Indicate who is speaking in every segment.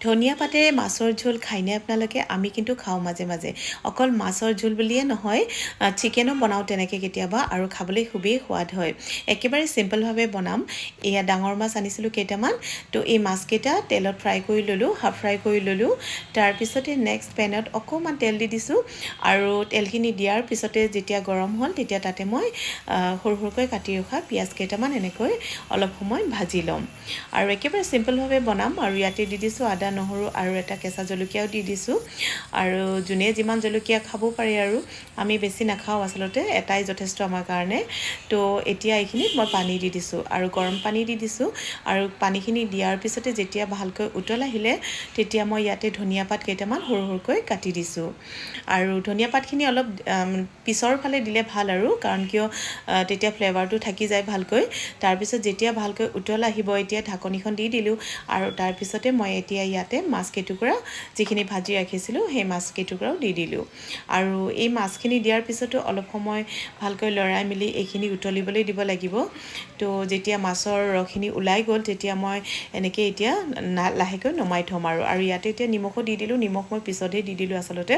Speaker 1: ধনিয়া পাতেৰে মাছৰ ঝোল খায়নে আপোনালোকে? আমি কিন্তু খাওঁ মাজে মাজে। অকল মাছৰ ঝোল বুলিয়ে নহয়, চিকেনো বনাওঁ তেনেকৈ কেতিয়াবা আৰু খাবলৈ খুবেই সোৱাদ হয়। একেবাৰে চিম্পলভাৱে বনাম। এয়া ডাঙৰ মাছ আনিছিলোঁ কেইটামান, তো এই মাছকেইটা তেলত ফ্ৰাই কৰি ল'লোঁ, হাফ ফ্ৰাই কৰি ল'লোঁ। তাৰপিছতে নেক্সট পেনত অকণমান তেল দি দিছোঁ আৰু তেলখিনি দিয়াৰ পিছতে যেতিয়া গৰম হ'ল তেতিয়া তাতে মই সৰু সৰুকৈ কাটি ৰখা পিঁয়াজ কেইটামান এনেকৈ অলপ সময় ভাজি ল'ম। আৰু একেবাৰে চিম্পলভাৱে বনাম আৰু ইয়াতে দি দিছোঁ আদা নহৰু আৰু এটা কেঁচা জলকীয়াও দি দিছোঁ। আৰু যোনে যিমান জলকীয়া খাব পাৰে আৰু আমি বেছি নাখাওঁ আচলতে, এটাই যথেষ্ট আমাৰ কাৰণে। তো এতিয়া এইখিনিত মই পানী দি দিছোঁ আৰু গৰম পানী দি দিছোঁ। আৰু পানীখিনি দিয়াৰ পিছতে যেতিয়া ভালকৈ উতল আহিলে তেতিয়া মই ইয়াতে ধনিয়া পাত কেইটামান সৰু সৰুকৈ কাটি দিছোঁ। আৰু ধনিয়া পাতখিনি অলপ পিছৰ ফালে দিলে ভাল আৰু, কাৰণ কিয় তেতিয়া ফ্লেভাৰটো থাকি যায় ভালকৈ। তাৰপিছত যেতিয়া ভালকৈ উতল আহিব এতিয়া ঢাকনিখন দি দিলোঁ আৰু তাৰপিছতে মই এতিয়া ইয়াতে মাছ কেইটুকুৰা যিখিনি ভাজি ৰাখিছিলোঁ সেই মাছ কেইটুকুৰাও দি দিলোঁ। আৰু এই মাছখিনি দিয়াৰ পিছতো অলপ সময় ভালকৈ লৰাই মেলি এইখিনি উতলিবলৈ দিব লাগিব। তো যেতিয়া মাছৰ ৰসখিনি ওলাই গ'ল তেতিয়া মই এনেকৈ এতিয়া লাহেকৈ নমাই থ'ম আৰু ইয়াতে এতিয়া নিমখো দি দিলোঁ। নিমখ মই পিছতহে দি দিলোঁ আচলতে।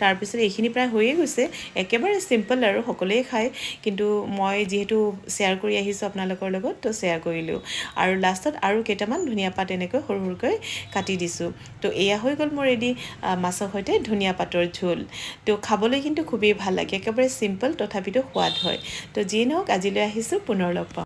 Speaker 1: তাৰপিছত এইখিনি প্ৰায় হৈয়ে গৈছে, একেবাৰে চিম্পল আৰু সকলোৱে খায়, কিন্তু মই যিহেতু শ্বেয়াৰ কৰি আহিছোঁ আপোনালোকৰ লগত তো শ্বেয়াৰ কৰিলোঁ। আৰু লাষ্টত আৰু কেইটামান ধনিয়া পাত এনেকৈ সৰু সৰুকৈ কাটি দিছোঁ। তো এয়া হৈ গ'ল মোৰ ৰেডি মাছৰ সৈতে ধনিয়া পাতৰ ঝোল। তো খাবলৈ কিন্তু খুবেই ভাল লাগে, একেবাৰে চিম্পল তথাপিতো সোৱাদ হয়। তো যিয়ে নহওক আজিলৈ আহিছোঁ, পুনৰ লগ পাম।